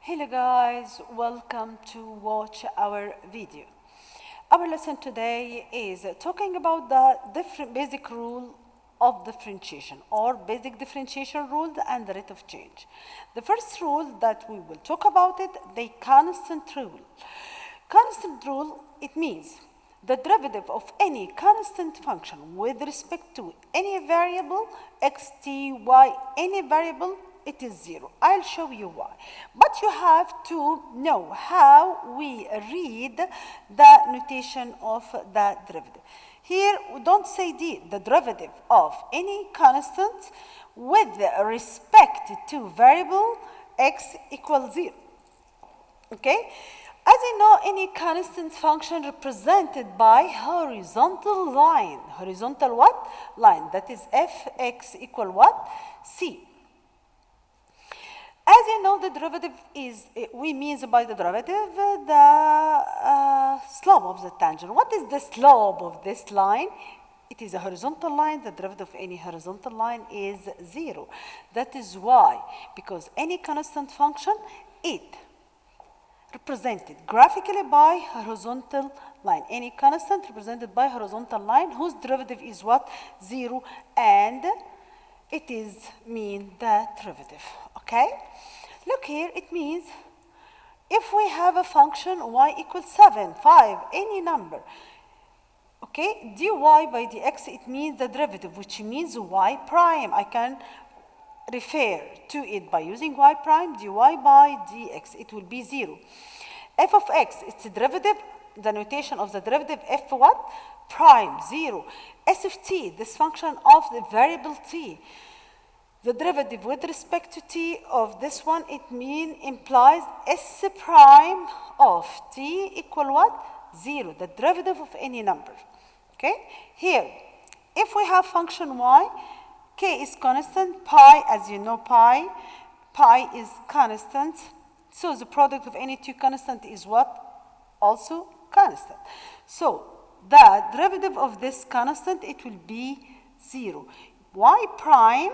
Hello guys, welcome to watch our video. Our lesson today is talking about the basic rule of differentiation or basic differentiation rule and the rate of change. The first rule that we will talk about it, the constant rule. Constant rule, it means the derivative of any constant function with respect to any variable, x, t, y, any variable, it is 0. I'll show you why. But you have to know how we read the notation of the derivative. Here, we don't say the derivative of any constant with respect to variable x equals 0. Okay? As you know, any constant function represented by horizontal line. Horizontal what? Line. That is fx equal what? C. As you know, the derivative is, we mean by the derivative the slope of the tangent. What is the slope of this line? It is a horizontal line. The derivative of any horizontal line is 0. That is why, because any constant function, it represented graphically by horizontal line. Any constant represented by horizontal line whose derivative is what? 0, and it is mean the derivative. Okay? Look here, it means if we have a function y equals 7, 5, any number, okay, dy by dx, it means the derivative, which means y prime. I can refer to it by using y prime, dy by dx. It will be 0. F of x, it's a derivative, the notation of the derivative f what? Prime, 0. S of t, this function of the variable t. The derivative with respect to t of this one, it implies s prime of t equal what? 0, the derivative of any number. Okay? Here, if we have function y, k is constant, pi, as you know, pi is constant. So the product of any two constant is what? Also constant. So the derivative of this constant, it will be 0. Y prime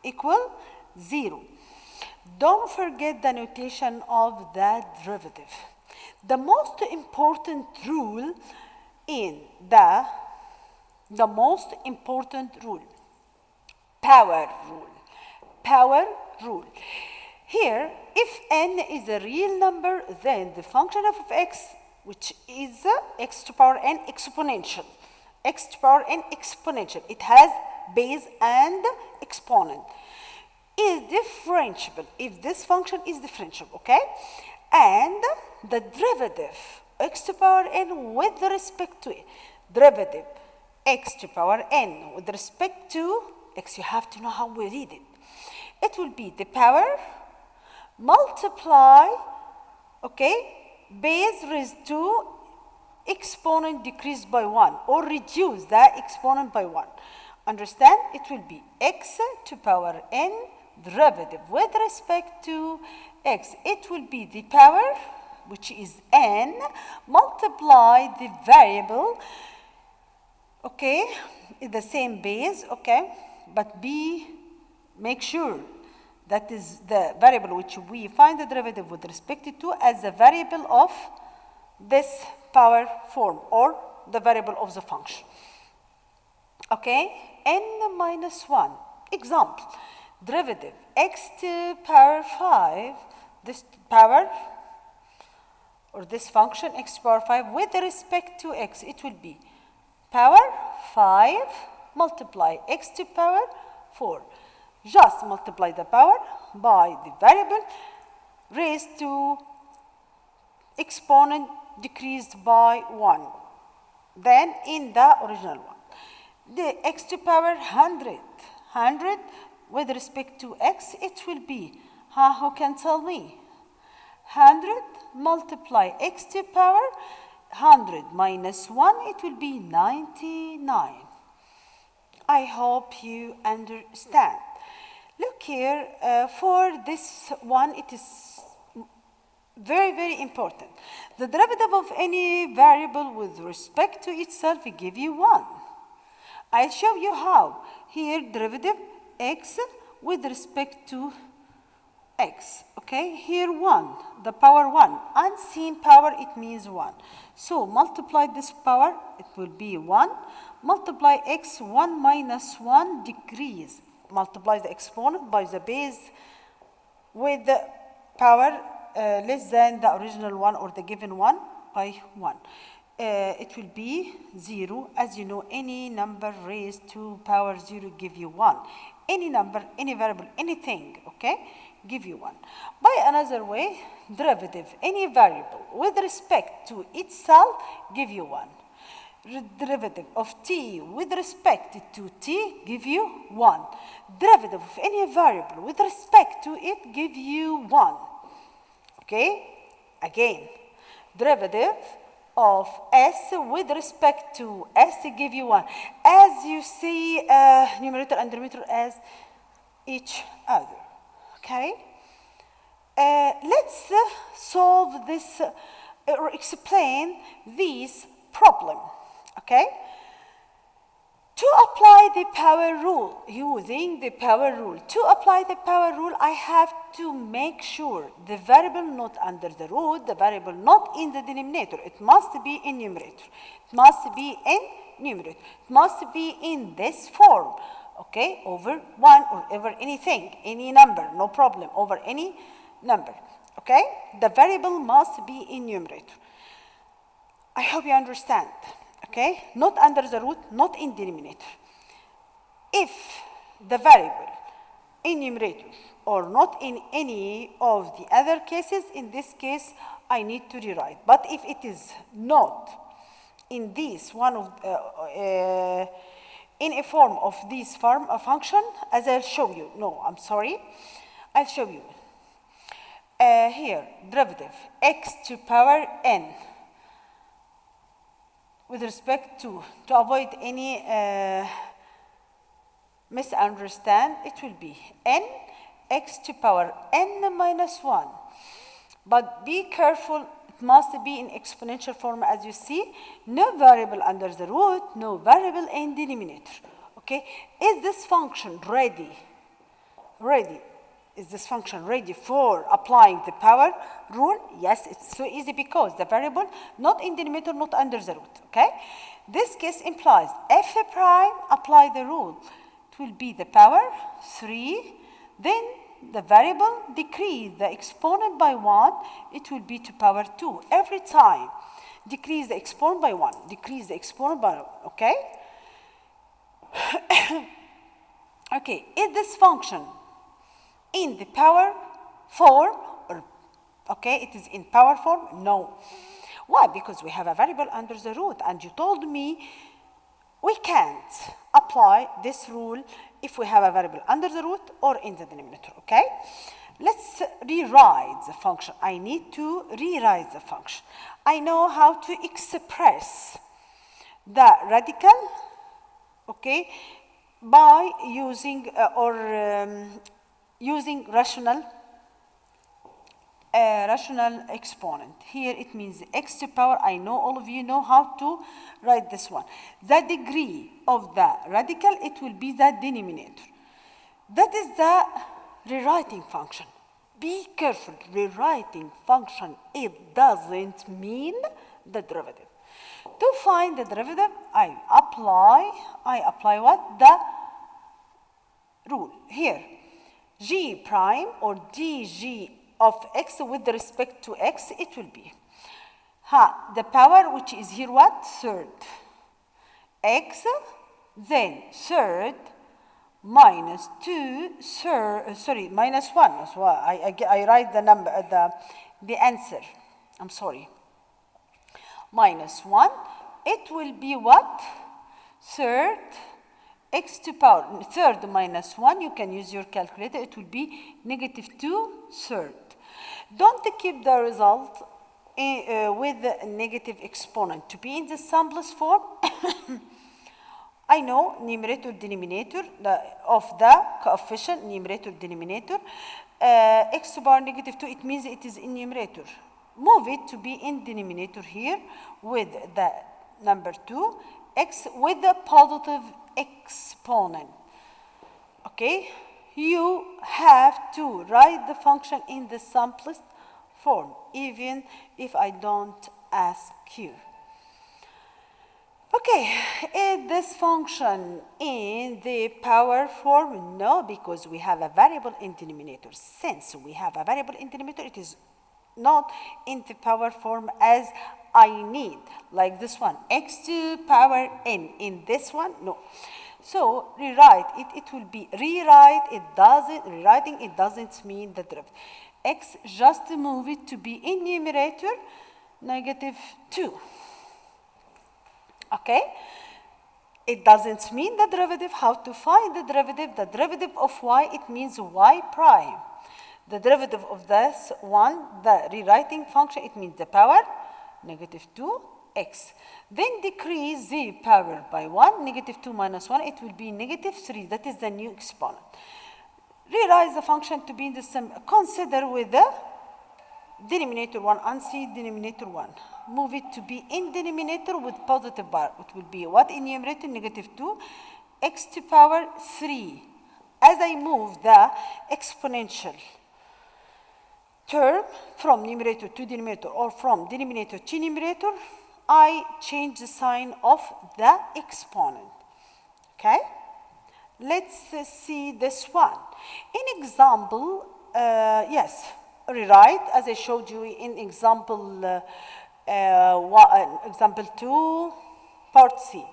equal 0. Don't forget the notation of the derivative. The most important rule in the most important rule, power rule. Power rule. Here, if n is a real number, then the function of x, which is x to power n exponential. X to power n exponential. It has base and exponent. Is differentiable if this function is differentiable, okay? And the derivative x to power n with respect to it, derivative x to power n with respect to x, you have to know how we read it. It will be the power multiply, okay, base raised to exponent decreased by 1, or reduce the exponent by 1. Understand? It will be x to power n derivative with respect to x. It will be the power, which is n, multiply the variable, okay, in the same base, okay, but make sure that is the variable which we find the derivative with respect to as a variable of this power form, or the variable of the function. Okay, n minus 1. Example, derivative x to power 5, this power, or this function x to power 5 with respect to x, it will be power 5 multiply x to power 4. Just multiply the power by the variable raised to exponent decreased by 1. Then in the original one, the x to power 100 with respect to x, it will be, who can tell me? 100 multiply x to power 100 minus 1, it will be 99. I hope you understand. Look here, for this one, it is very, very important. The derivative of any variable with respect to itself will give you 1. I'll show you how. Here, derivative x with respect to x. Okay, here 1, the power 1. Unseen power, it means 1. So multiply this power, it will be 1. Multiply x, 1 minus 1, decrease. Multiply the exponent by the base with the power less than the original one or the given one by 1. It will be 0. As you know, any number raised to power 0 give you 1. Any number, any variable, anything, okay, give you 1. By another way, derivative, any variable with respect to itself give you 1. Derivative of t with respect to t give you 1. Derivative of any variable with respect to it give you 1. Okay? Again, derivative of s with respect to s give you 1. As you see numerator and denominator as each other. Okay? Let's solve this or explain this problem. Okay? To apply the power rule, using the power rule, to apply the power rule, I have to make sure the variable not under the root, the variable not in the denominator. It must be in numerator. It must be in numerator. It must be in this form. Okay? Over 1 or over anything, any number, no problem, over any number. Okay? The variable must be in numerator. I hope you understand. Okay, not under the root, not in denominator. If the variable in numerator or not in any of the other cases, in this case, I need to rewrite. But if it is not in this one of, in a form of this form of function, as I'll show you. No, I'm sorry, I'll show you. Here, derivative x to power n. With respect to avoid any misunderstand, it will be n x to power n minus 1. But be careful, it must be in exponential form as you see. No variable under the root, no variable in denominator. Okay, is this function ready? Ready. Is this function ready for applying the power rule? Yes, it's so easy because the variable not in denominator, not under the root. Okay? This case implies f prime apply the rule. It will be the power 3, then the variable decrease the exponent by 1, it will be to power 2. Every time decrease the exponent by 1, decrease the exponent by 1. Okay? Okay, is this function in the power form, or okay, it is in power form? No. Why? Because we have a variable under the root, and you told me we can't apply this rule if we have a variable under the root or in the denominator. Okay? Let's rewrite the function. I need to rewrite the function. I know how to express the radical, okay, by using using rational exponent. Here it means x to power. I know all of you know how to write this one. The degree of the radical, it will be the denominator. That is the rewriting function. Be careful, rewriting function, it doesn't mean the derivative. To find the derivative, I apply what? The rule. Here, g prime or dg of x with respect to x, it will be the power, which is here what? Third. X, then third minus 2, minus 1. So I write the number, the answer. I'm sorry. Minus 1. It will be what? Third x to power, third minus 1, you can use your calculator, it will be negative 2 third. Don't keep the result with the negative exponent. To be in the simplest form, I know numerator, denominator of the coefficient, numerator, denominator, x to power negative 2, it means it is in numerator. Move it to be in denominator here with the number 2, x with the positive exponent. Okay, you have to write the function in the simplest form, even if I don't ask you. Okay, is this function in the power form? No, because we have a variable in denominator. Since we have a variable in denominator, it is not in the power form as I need, like this one, x to power n. In this one, no. So rewrite it, it will be rewriting it doesn't mean the derivative. X, just move it to be in numerator, -2. Okay? It doesn't mean the derivative. How to find the derivative? The derivative of y, it means y prime. The derivative of this one, the rewriting function, it means the power, -2x. Then decrease the power by 1, -2 minus 1, it will be -3. That is the new exponent. Rewrite the function to be in the same. Consider with the denominator 1 and see denominator 1. Move it to be in denominator with positive bar. It will be what in numerator? -2 x to power 3. As I move the exponential term from numerator to denominator or from denominator to numerator, I change the sign of the exponent. Okay? Let's see this one. In example, yes, rewrite as I showed you in example example 2, part C.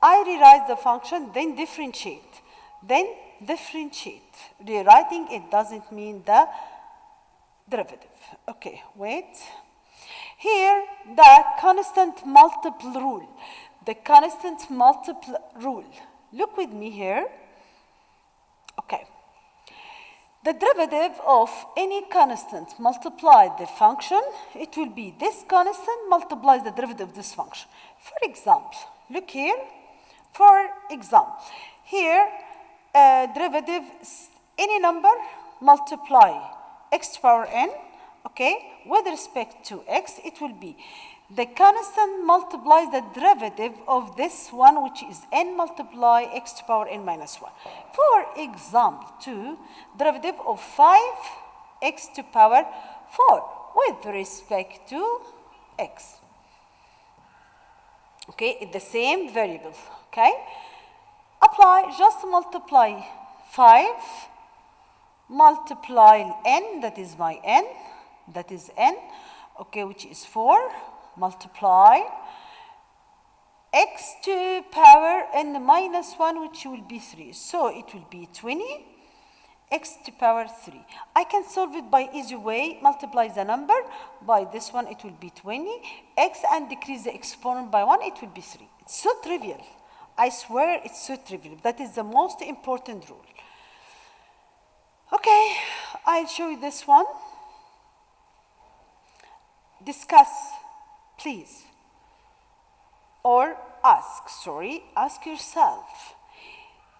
I rewrite the function, then differentiate. Rewriting it doesn't mean the derivative. Okay, wait. Here, the constant multiple rule. The constant multiple rule. Look with me here. Okay. The derivative of any constant multiply the function, it will be this constant multiplies the derivative of this function. For example, look here. For example, here, derivative, any number multiply x to power n, okay, with respect to x, it will be the constant multiplies the derivative of this one, which is n multiply x to power n minus 1. For example, 2, derivative of 5x to power 4 with respect to x. Okay, it's the same variable, okay? Apply, just multiply 5, multiply n, that is my n, that is n, okay, which is 4, multiply x to power n minus 1, which will be 3. So it will be 20 x to power 3. I can solve it by easy way. Multiply the number by this one, it will be 20 x, and decrease the exponent by 1, it will be 3. It's so trivial. I swear it's so trivial. That is the most important rule. Okay, I'll show you this one. Discuss, please, or ask yourself.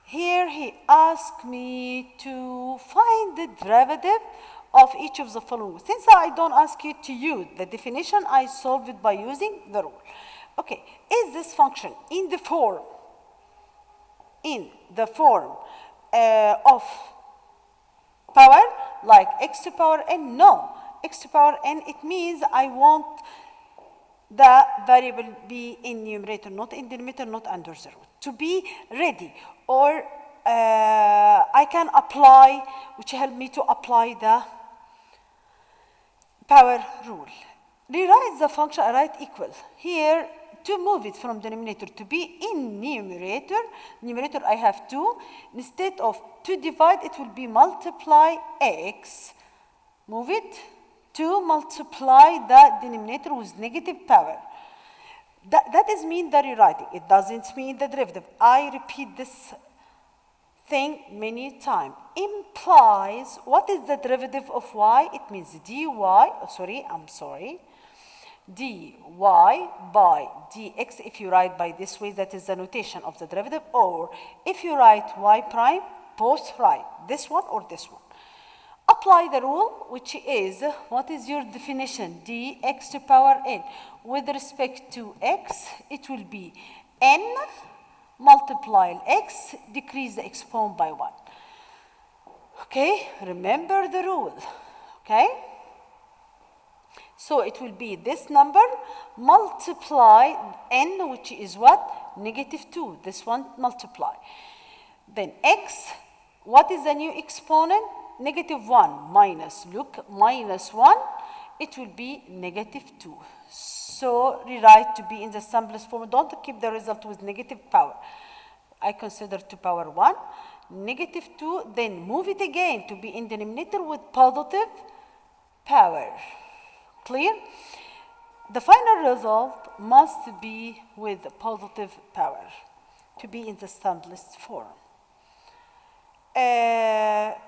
Here he asked me to find the derivative of each of the following. Since I don't ask you to use the definition, I solve it by using the rule. Okay, is this function in the form of power, like x to power n? No. X to power n, it means I want the variable be in numerator, not in denominator, not under the root. To be ready, or I can apply, which help me to apply the power rule. Rewrite the function, I write equal. Here, to move it from denominator to be in numerator, I have 2. Instead of to divide, it will be multiply x, move it, to multiply the denominator with negative power. That is mean the rewriting. It doesn't mean the derivative. I repeat this thing many times. Implies, what is the derivative of y? It means dy, dy by dx. If you write by this way, that is the notation of the derivative. Or if you write y prime, both write this one or this one. Apply the rule, which is, what is your definition? dx to power n. With respect to x, it will be n multiply x, decrease the exponent by 1. Okay, remember the rule. Okay? So it will be this number multiply n, which is what? -2. This one multiply. Then x, what is the new exponent? -1 minus, look, -1, it will be -2. So rewrite to be in the simplest form. Don't keep the result with negative power. I consider 2 power 1, -2, then move it again to be in denominator with positive power. Clear? The final result must be with positive power to be in the simplest form.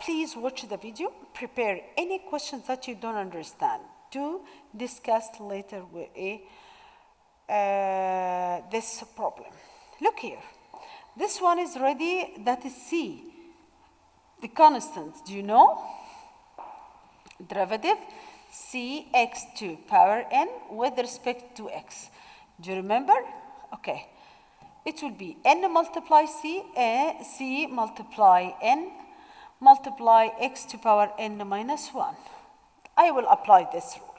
Please watch the video. Prepare any questions that you don't understand to discuss later with this problem. Look here. This one is ready. That is C. The constants, do you know? Derivative C x to power n with respect to x. Do you remember? Okay. It will be n multiply c, c multiply n multiply x to power n minus 1. I will apply this rule.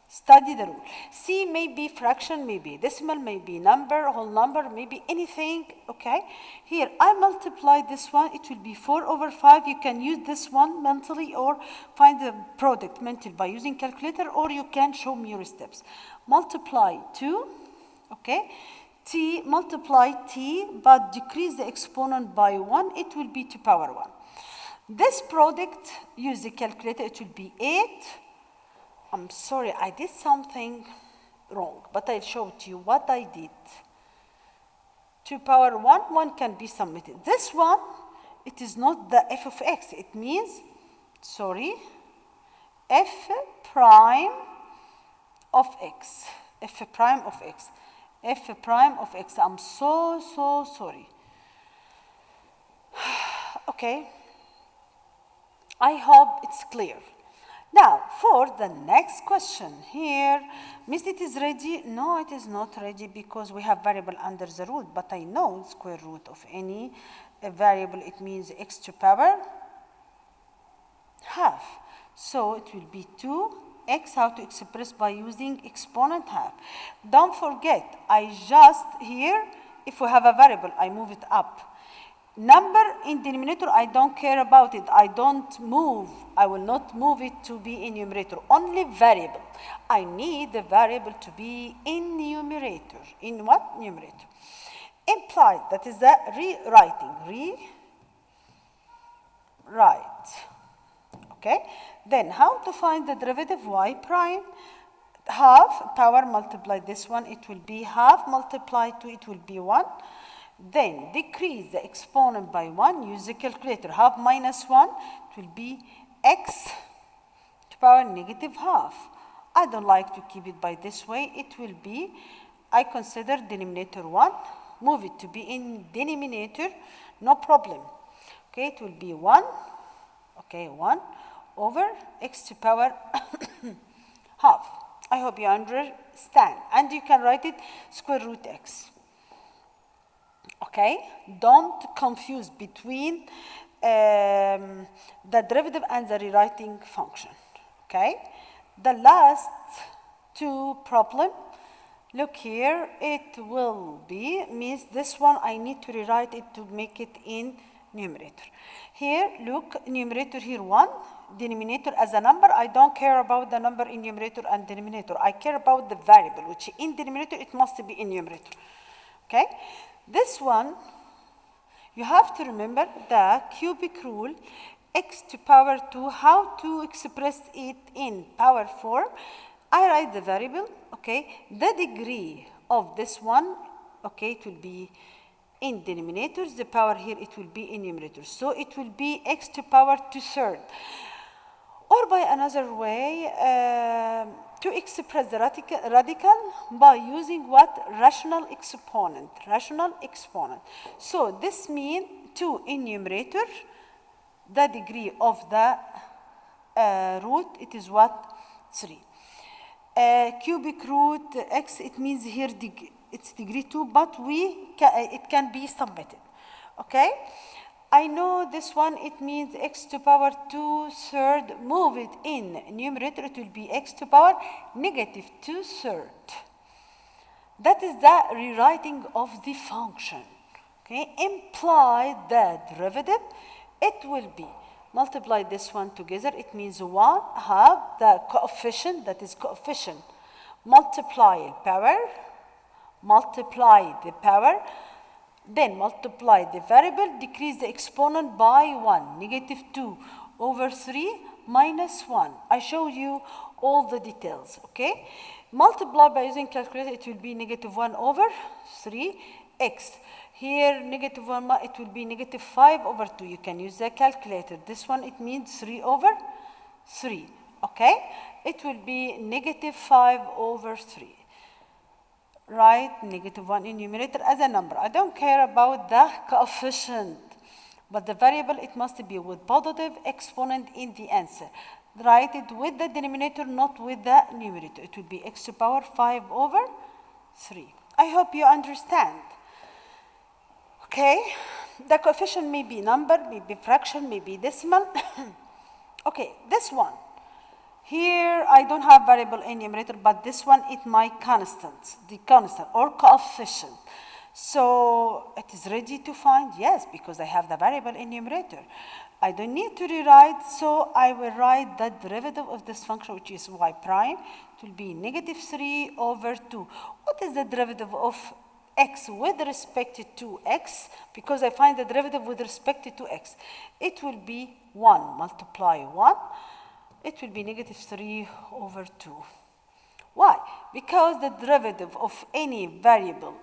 Study the rule. C may be fraction, may be decimal, may be number, whole number, maybe anything, okay? Here, I multiply this one, it will be 4/5. You can use this one mentally or find the product mentally by using calculator, or you can show me your steps. Multiply 2, okay? T, multiply t, but decrease the exponent by 1, it will be to power 1. This product, use the calculator, it will be 8. I'm sorry, I did something wrong, but I'll show to you what I did. 2 power 1, 1 can be submitted. This one, it is not the f of x. It means, sorry, f prime of x. F prime of x. F prime of x. I'm so sorry. Okay. I hope it's clear. Now, for the next question here, Miss, it is ready? No, it is not ready because we have variable under the root, but I know square root of any variable, it means x to power half. So it will be 2x, how to express by using exponent half. Don't forget, I just here, if we have a variable, I move it up. Number in denominator, I don't care about it. I will not move it to be in numerator. Only variable. I need the variable to be in numerator. In what? Numerator. Implied, that is the rewriting. Rewrite. Okay? Then how to find the derivative? Y prime. Half, power multiply this one, it will be half multiplied 2, it will be 1. Then decrease the exponent by 1, use the calculator. Half minus 1, it will be x to power negative half. I don't like to keep it by this way. It will be, I consider denominator 1, move it to be in denominator, no problem. Okay, it will be 1, okay, 1 over x to power half. I hope you understand. And you can write it square root x. Okay, don't confuse between the derivative and the rewriting function. Okay, the last two problem, look here, it will be, means this one I need to rewrite it to make it in numerator. Here, look, numerator here 1, denominator as a number. I don't care about the number in numerator and denominator. I care about the variable, which in denominator, it must be in numerator. Okay. This one, you have to remember the cubic rule, x to power 2, how to express it in power form. I write the variable, okay, the degree of this one, okay, it will be in denominators, the power here, it will be in numerator. So it will be x to power 2/3. Or by another way, to express the radical by using what? Rational exponent. Rational exponent. So this means 2 in numerator, the degree of the root, it is what? 3. Cubic root x, it means here it's degree 2, but it can be submitted. Okay? I know this one, it means x to power 2/3. Move it in numerator, it will be x to power negative 2/3. That is the rewriting of the function. Okay, imply the derivative, it will be multiply this one together, it means 1/2 the coefficient, that is coefficient, multiply power, multiply the power, then multiply the variable, decrease the exponent by 1, negative 2/3 minus 1. I show you all the details, okay? Multiply by using calculator, it will be negative 1/3x. Here, negative 1, it will be negative 5/2. You can use the calculator. This one, it means 3/3, okay? It will be negative 5/3. Write negative 1 in numerator as a number. I don't care about the coefficient, but the variable, it must be with positive exponent in the answer. Write it with the denominator, not with the numerator. It will be x to power 5/3. I hope you understand. Okay, the coefficient may be number, may be fraction, may be decimal. Okay, this one. Here, I don't have variable in numerator, but this one is my constant, the constant or coefficient. So, it is ready to find, yes, because I have the variable in numerator. I don't need to rewrite, so I will write the derivative of this function, which is y prime. It will be negative 3/2. What is the derivative of x with respect to x? Because I find the derivative with respect to x. It will be 1 multiply 1. It will be negative 3/2. Why? Because the derivative of any variable,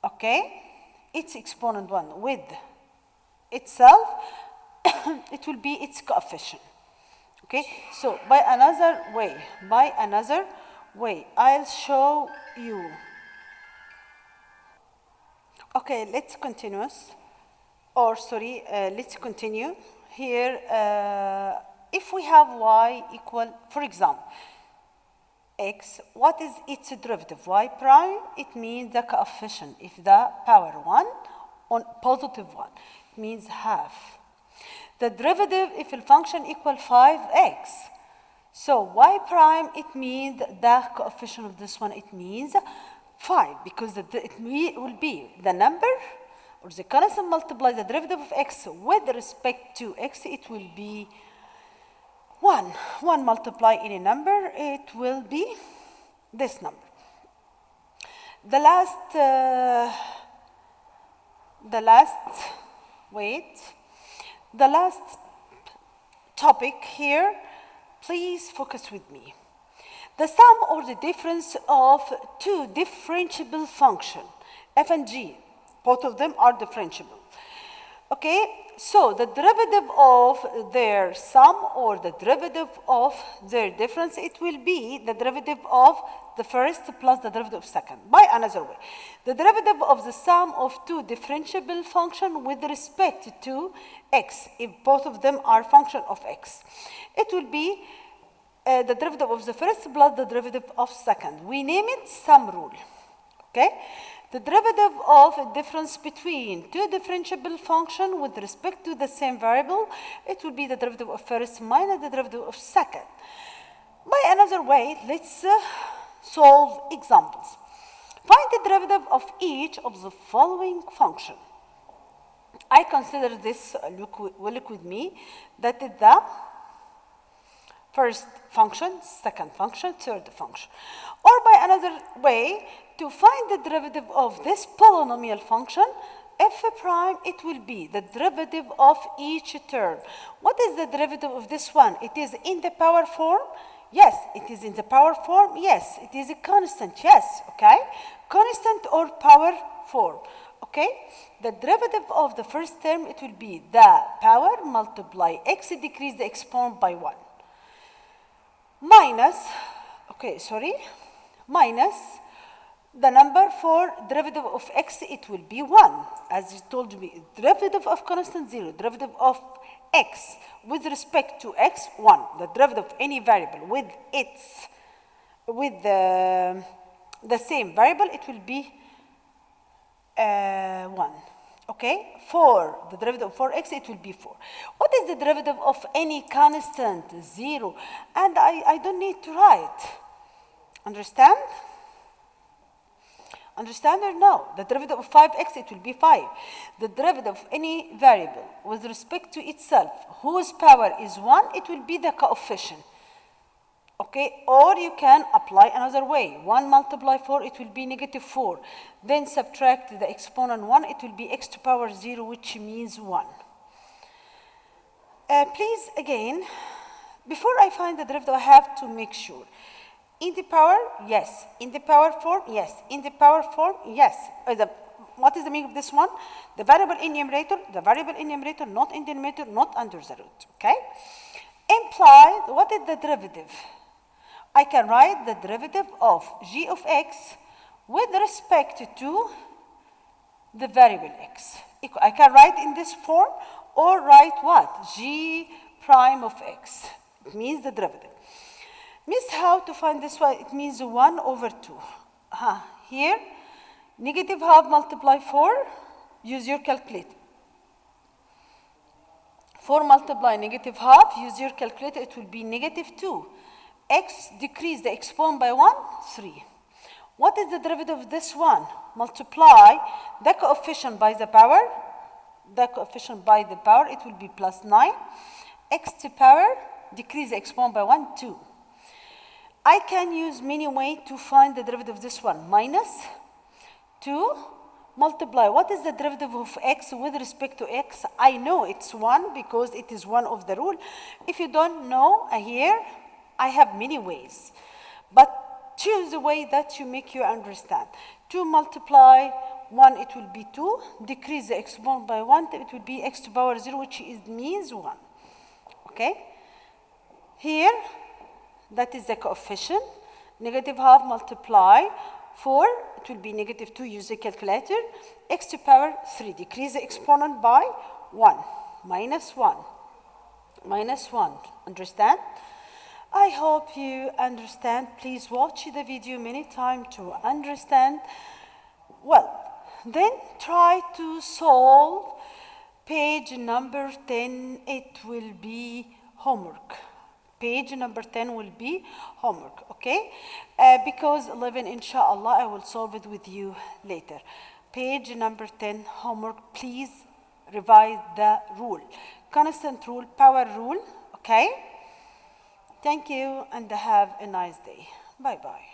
okay, its exponent 1 with itself, it will be its coefficient. Okay, so by another way, I'll show you. Okay, let's continue. Let's continue. Here, if we have y equal, for example, x, what is its derivative? Y prime, it means the coefficient. If the power 1 on positive 1, it means half. The derivative, if the function equal 5x. So y prime, it means the coefficient of this one, it means 5, because it will be the number or the constant multiply the derivative of x with respect to x, it will be 1. 1 multiply any number, it will be this number. The last topic here, please focus with me. The sum or the difference of two differentiable functions, f and g, both of them are differentiable. Okay, so the derivative of their sum or the derivative of their difference, it will be the derivative of the first plus the derivative of second. By another way, the derivative of the sum of two differentiable functions with respect to x, if both of them are function of x, it will be the derivative of the first plus the derivative of second. We name it sum rule. Okay? The derivative of a difference between two differentiable functions with respect to the same variable, it will be the derivative of first minus the derivative of second. By another way, let's solve examples. Find the derivative of each of the following function. I consider this, look with me, that is the first function, second function, third function. Or by another way, to find the derivative of this polynomial function, f prime, it will be the derivative of each term. What is the derivative of this one? It is in the power form? Yes, it is in the power form. Yes, it is a constant. Yes, okay? Constant or power form. Okay? The derivative of the first term, it will be the power multiply x, decrease the exponent by 1. Minus the number for derivative of x, it will be 1. As you told me, derivative of constant 0, derivative of x with respect to x, 1. The derivative of any variable with the same variable, it will be 1. Okay, 4, the derivative of 4x, it will be 4. What is the derivative of any constant? 0. And I don't need to write. Understand? Understand or no? The derivative of 5x, it will be 5. The derivative of any variable with respect to itself, whose power is 1, it will be the coefficient. Okay, or you can apply another way. 1 multiply 4, it will be negative 4. Then subtract the exponent 1, it will be x to power 0, which means 1. Please, again, before I find the derivative, I have to make sure. In the power, yes. In the power form, yes. In the power form, yes. What is the meaning of this one? The variable in numerator, not in denominator, not under the root. Okay? Implied, what is the derivative? I can write the derivative of g of x with respect to the variable x. I can write in this form or write what? G prime of x. It means the derivative. Means how to find this one? It means 1 over 2. Here, negative half multiply 4, use your calculator. 4 multiply negative half, use your calculator, it will be negative 2. X decrease the exponent by 1, 3. What is the derivative of this one? Multiply the coefficient by the power. The coefficient by the power, it will be plus 9. X to power, decrease the exponent by 1, 2. I can use many ways to find the derivative of this one. Minus 2, multiply. What is the derivative of x with respect to x? I know it's 1 because it is one of the rule. If you don't know here, I have many ways. But choose the way that you make you understand. 2 multiply 1, it will be 2. Decrease the exponent by 1, it will be x to power 0, which means 1. Okay? Here, that is the coefficient. Negative half multiply 4, it will be negative 2, use the calculator. X to power 3, decrease the exponent by 1, minus 1, minus 1. Understand? I hope you understand. Please watch the video many times to understand. Well, then try to solve page number 10. It will be homework. Page number 10 will be homework, okay? Because 11, inshallah, I will solve it with you later. Page number 10, homework. Please revise the rule. Constant rule, power rule, okay? Thank you and have a nice day. Bye-bye.